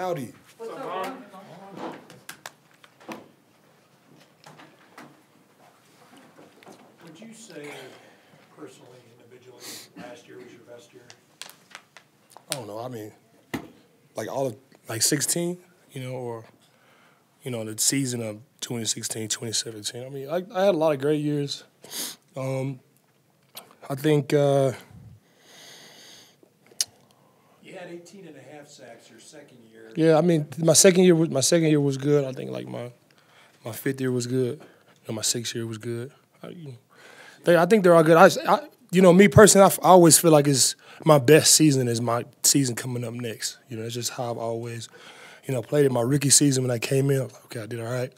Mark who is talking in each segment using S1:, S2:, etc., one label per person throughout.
S1: Howdy.
S2: What's up, Ron?
S3: Would you say, personally, individually, last year was your best year?
S1: I don't know. I mean, like 16, or, the season of 2016, 2017. I mean, I had a lot of great years. I think,
S3: You had 18 and a half sacks your second year.
S1: yeah, I mean, my second year was good. I think like my fifth year was good. My sixth year was good. I think they're all good. Me personally, I always feel like it's my best season is my season coming up next. It's just how I've always, played it. My rookie season when I came in, I was like, okay, I did all right.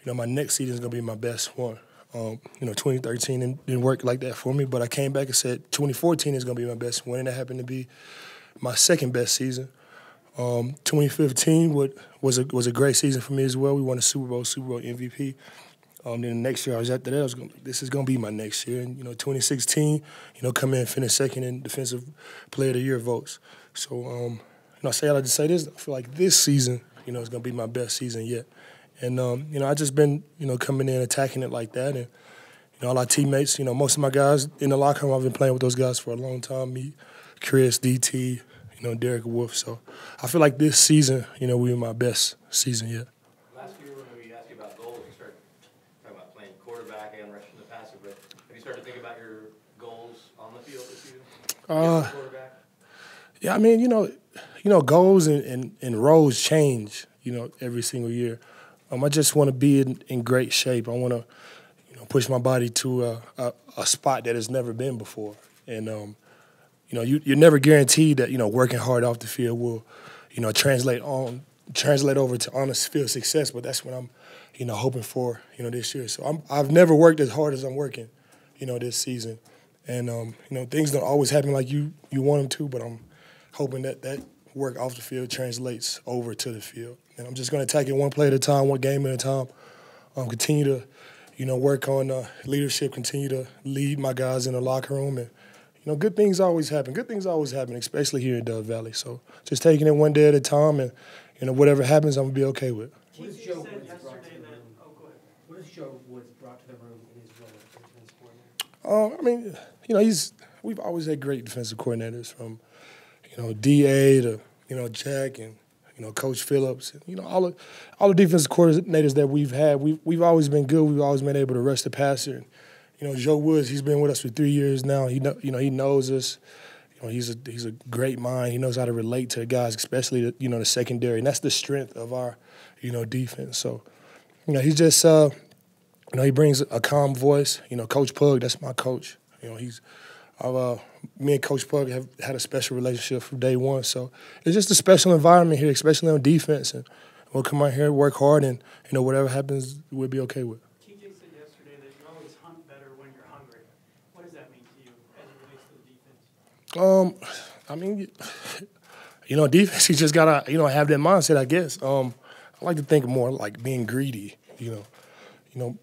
S1: My next season is gonna be my best one. 2013 didn't work like that for me, but I came back and said 2014 is gonna be my best one, and that happened to be my second best season. 2015 was a great season for me as well. We won a Super Bowl MVP. Then the next year I was after that, this is going to be my next year. And, 2016, come in and finish second in Defensive Player of the Year votes. So, I say I like to say this. I feel like this season, is going to be my best season yet. And, I just been, coming in, attacking it like that. And, all our teammates, most of my guys in the locker room, I've been playing with those guys for a long time. Me, Chris, DT, Derek Wolf. So I feel like this season, we're in my best season yet.
S2: Last year when we asked you about goals, you started talking about playing quarterback and rushing the passer, but have you started to think about your goals on the field this season? Quarterback?
S1: Yeah, I mean, goals and roles change, every single year. I just want to be in great shape. I want to, push my body to a spot that has never been before. And, you're never guaranteed that, working hard off the field will, translate over to honest field success, but that's what I'm, hoping for, this year. So I've never worked as hard as I'm working, this season. And, things don't always happen like you want them to, but I'm hoping that work off the field translates over to the field. And I'm just going to take it one play at a time, one game at a time, continue to, work on leadership, continue to lead my guys in the locker room. And, good things always happen. Good things always happen, especially here in Dove Valley. So just taking it one day at a time and, whatever happens, I'm going to be okay with.
S4: What is Joe Woods brought to the room? What has Joe Woods brought to the room in his role as defensive coordinator?
S1: We've always had great defensive coordinators from, DA to, Jack and, Coach Phillips. And, all the defensive coordinators that we've had, we've always been good. We've always been able to rush the passer. And, Joe Woods, he's been with us for 3 years now. He knows us. He's a great mind. He knows how to relate to guys, especially the secondary, and that's the strength of our defense. So, he's just he brings a calm voice. Coach Pug, that's my coach. Me and Coach Pug have had a special relationship from day one. So it's just a special environment here, especially on defense. And we'll come out here, work hard, and whatever happens, we'll be okay with.
S5: TJ said yesterday that you always hunt better when you're hungry. What does that mean to you as it relates to the defense?
S1: Defense, you just gotta, have that mindset, I guess. I like to think more like being greedy,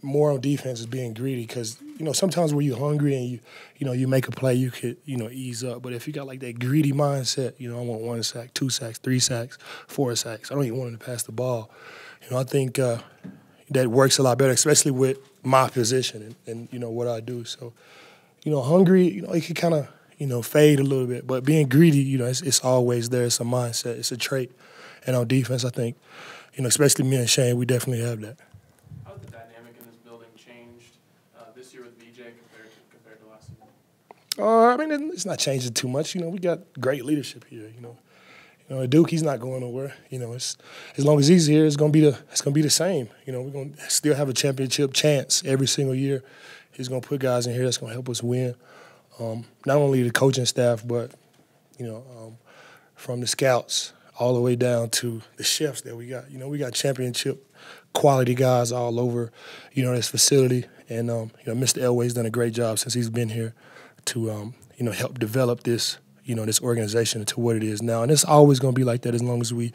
S1: more on defense is being greedy because, sometimes when you're hungry and you make a play, you could, ease up. But if you got like that greedy mindset, I want 1 sack, 2 sacks, 3 sacks, 4 sacks. I don't even want him to pass the ball. I think that works a lot better, especially with my position and what I do. So, hungry, it can kind of, fade a little bit. But being greedy, it's always there. It's a mindset. It's a trait. And on defense, I think, especially me and Shane, we definitely have that.
S6: How's the dynamic in this building changed this year with VJ compared to last season?
S1: It's not changing too much. We got great leadership here. Duke, he's not going nowhere. It's, as long as he's here, it's gonna be the same. We're gonna still have a championship chance every single year. He's gonna put guys in here that's gonna help us win. Not only the coaching staff, but from the scouts all the way down to the chefs that we got. We got championship quality guys all over, this facility. And, Mr. Elway's done a great job since he's been here to, help develop this, this organization into what it is now. And it's always going to be like that as long as we,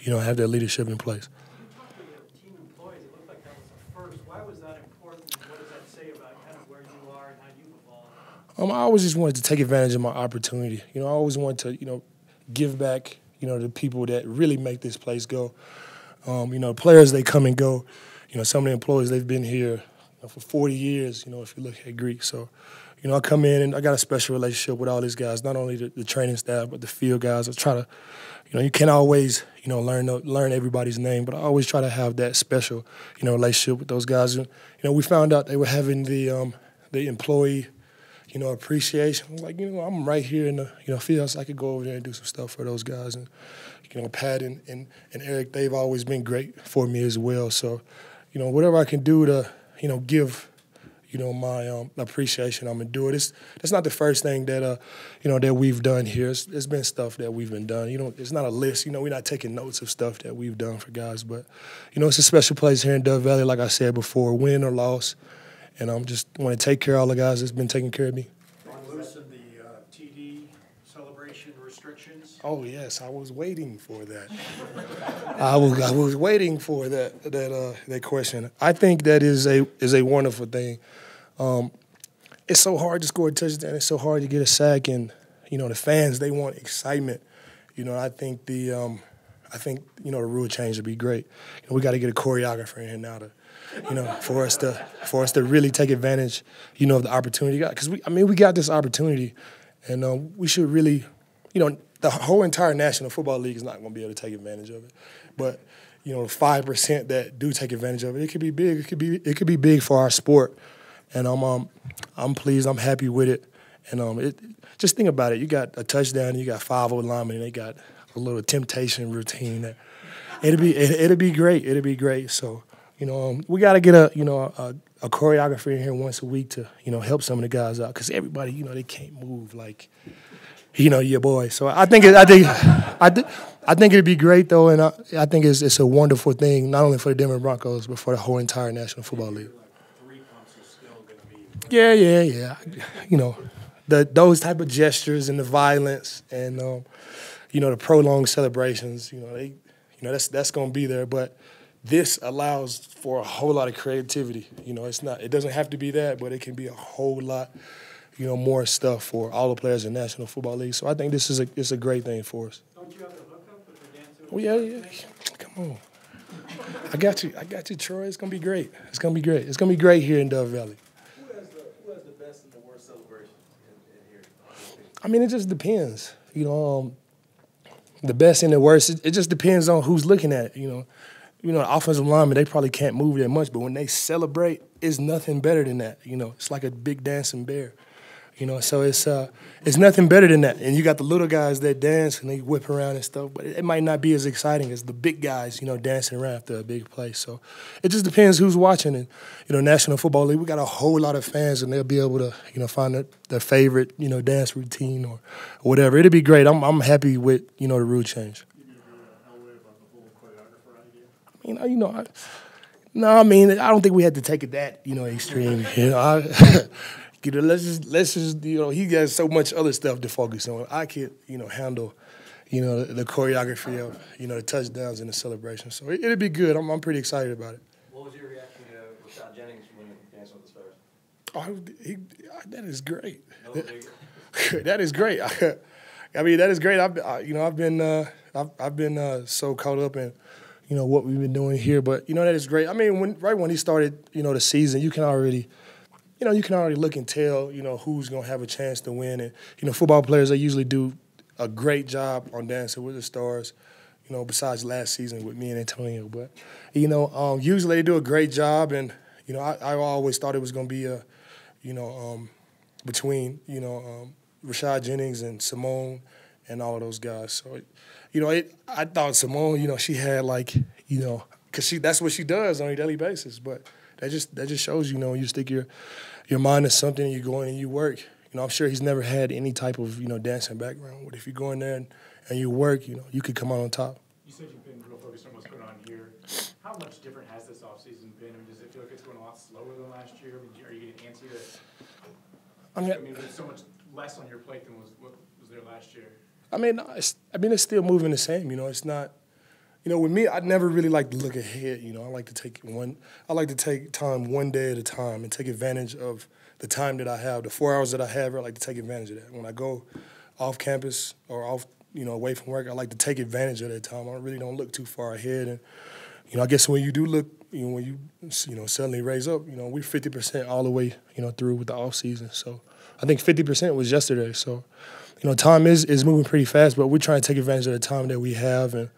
S1: have that leadership in place.
S5: You talked to the team employees. It looked like that was the first. Why was that important? And what does that say about kind of where you are and how you've evolved?
S1: I always just wanted to take advantage of my opportunity. I always wanted to, give back, the people that really make this place go. Players, they come and go. Some of the employees, they've been here for 40 years, if you look at Greek. So, I come in and I got a special relationship with all these guys, not only the training staff, but the field guys. I try to, you can't always, learn everybody's name, but I always try to have that special, relationship with those guys. And, we found out they were having the employee, appreciation. I'm like, I'm right here in the field, so I could go over there and do some stuff for those guys. And, Pat and Eric, they've always been great for me as well. So, whatever I can do to, give, my appreciation, I'm gonna do it. That's not the first thing that, that we've done here. It's been stuff that we've been done. It's not a list. We're not taking notes of stuff that we've done for guys. But, it's a special place here in Dove Valley, like I said before, win or loss. And I'm just want to take care of all the guys that's been taking care of me.
S3: Loosen the TD celebration restrictions?
S1: Oh yes, I was waiting for that. I was waiting for that question. I think that is a wonderful thing. It's so hard to score a touchdown. It's so hard to get a sack, and the fans, they want excitement. I think the rule change would be great. We got to get a choreographer in here now to. For us to really take advantage, of the opportunity. Because we got this opportunity, and we should really, the whole entire National Football League is not going to be able to take advantage of it. But 5% that do take advantage of it, it could be big. It could be big for our sport, and I'm pleased. I'm happy with it. And just think about it. You got a touchdown. You got 5 linemen, and they got a little temptation routine. It'll be great. It'll be great. So. We got to get a choreographer in here once a week to, help some of the guys out, because everybody, they can't move like, your boy. So I think it'd be great though, and I think it's a wonderful thing, not only for the Denver Broncos but for the whole entire National Football League. Yeah. Those type of gestures and the violence and the prolonged celebrations, that's going to be there, but. This allows for a whole lot of creativity. It doesn't have to be that, but it can be a whole lot, more stuff for all the players in the National Football League. So I think this is a great thing for us.
S5: Don't you have the hookup with the dancer?
S1: Oh yeah. Come on. I got you, Troy. It's gonna be great. It's gonna be great here in Dove Valley.
S2: Who has the best and the worst celebration in here?
S1: It just depends. The best and the worst. It just depends on who's looking at it. The offensive linemen, they probably can't move that much, but when they celebrate, it's nothing better than that. It's like a big dancing bear. So it's nothing better than that. And you got the little guys that dance and they whip around and stuff, but it might not be as exciting as the big guys, dancing around after a big play. So it just depends who's watching. And, National Football League, we got a whole lot of fans, and they'll be able to, find their favorite, dance routine or whatever. It'll be great. I'm happy with, the rule change. I don't think we had to take it that, extreme. Let's just, he got so much other stuff to focus on. I could, handle, the choreography of, the touchdowns and the celebration. So it'll be good. I'm pretty excited about it.
S2: What was your reaction to Rashad Jennings winning Dancing with the Stars?
S1: That is great.
S2: No
S1: That is great. That is great. I've been so caught up in. What we've been doing here. But, that is great. When he started, the season, you can already look and tell, who's going to have a chance to win. And, football players, they usually do a great job on Dancing with the Stars, besides last season with me and Antonio. But, usually they do a great job. And, I always thought it was going to be between, Rashad Jennings and Simone and all of those guys. So, I thought Simone, she had because that's what she does on a daily basis. But that just shows, when you stick your mind to something and you go in and you work. I'm sure he's never had any type of, dancing background. But if you go in there and you work, you could come out on top.
S7: You said you've been real focused on what's going on here. How much different has this offseason been? Does it feel like it's going a lot slower than last year? Are you getting antsy there's so much less on your plate than what was there last year?
S1: It's still moving the same. It's not. With me, I never really like to look ahead. I like to take time one day at a time and take advantage of the time that I have, the 4 hours that I have. I like to take advantage of that. When I go off campus or off, away from work, I like to take advantage of that time. I really don't look too far ahead. And, I guess when you do look, when you suddenly raise up, we're 50% all the way, through with the off season. So I think 50% was yesterday. So, time is moving pretty fast, but we're trying to take advantage of the time that we have. And,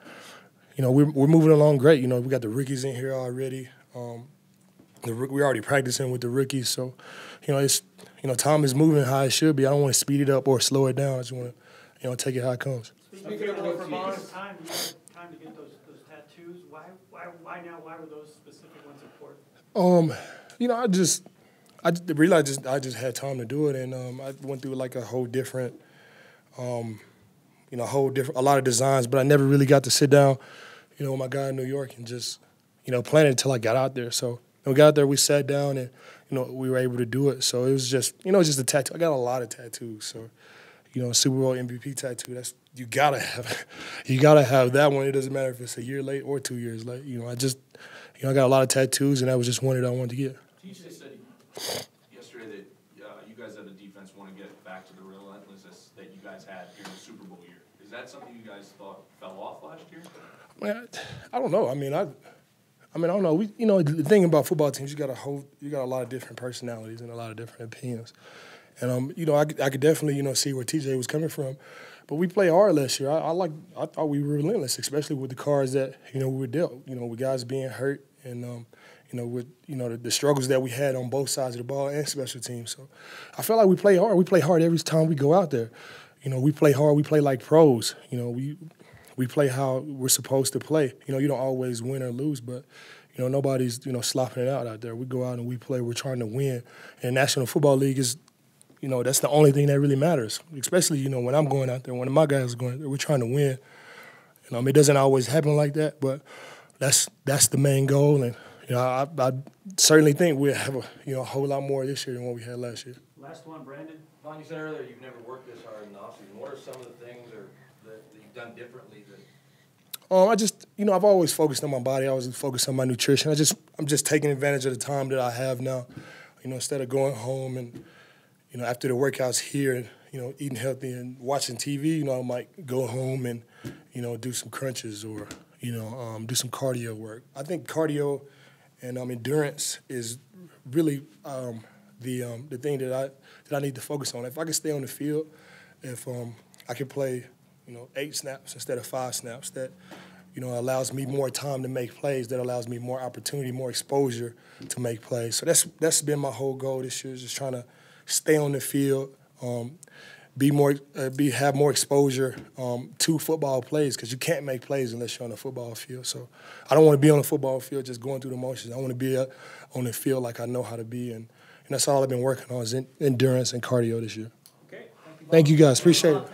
S1: we're moving along great. We got the rookies in here already. We're already practicing with the rookies. So, it's, time is moving how it should be. I don't want to speed it up or slow it down. I just want to, take it how it comes.
S5: Speaking of time, you have time to get those tattoos. Why now? Why were those specific ones important?
S1: I just had time to do it, and I went through like a whole different, a lot of designs, but I never really got to sit down, with my guy in New York and just, plan it until I got out there. So when we got out there, we sat down and, we were able to do it. So it was just, just a tattoo. I got a lot of tattoos. So, Super Bowl MVP tattoo, you gotta have that one. It doesn't matter if it's a year late or 2 years late. I got a lot of tattoos, and that was just one that I wanted to get.
S8: TJ said yesterday that you guys as a defense want to get back to the relentlessness that you guys had during the Super Bowl year. Is that something you guys thought fell off last year?
S1: Man, I don't know. I don't know. The thing about football teams, you got a lot of different personalities and a lot of different opinions. And I could definitely see where TJ was coming from, but we played hard last year. I thought we were relentless, especially with the cards that we were dealt. With guys being hurt and with the struggles that we had on both sides of the ball and special teams. So I felt like we play hard. We play hard every time we go out there. We play hard. We play like pros. We play how we're supposed to play. You don't always win or lose, but nobody's slopping it out there. We go out and we play. We're trying to win. And the National Football League is. That's the only thing that really matters, especially, when I'm going out there, one of my guys is going out there, we're trying to win. It doesn't always happen like that, but that's the main goal. And, I certainly think we'll have a whole lot more this year than what we had last year.
S5: Last one, Brandon.
S2: Vaughn, you said earlier you've never worked this hard in the offseason. What are some of the things that you've done differently?
S1: I've always focused on my body. I always focused on my nutrition. I'm just taking advantage of the time that I have now, instead of going home and, after the workouts here, eating healthy and watching TV, I might go home and, do some crunches or, do some cardio work. I think cardio and endurance is really the thing that I need to focus on. If I can stay on the field, if I can play, 8 snaps instead of 5 snaps, that, allows me more time to make plays, that allows me more opportunity, more exposure to make plays. So that's been my whole goal this year, is just trying to stay on the field, have more exposure to football plays, because you can't make plays unless you're on the football field. So I don't want to be on the football field just going through the motions. I want to be on the field like I know how to be, and that's all I've been working on is endurance and cardio this year.
S5: Okay.
S1: Thank you guys. Appreciate it.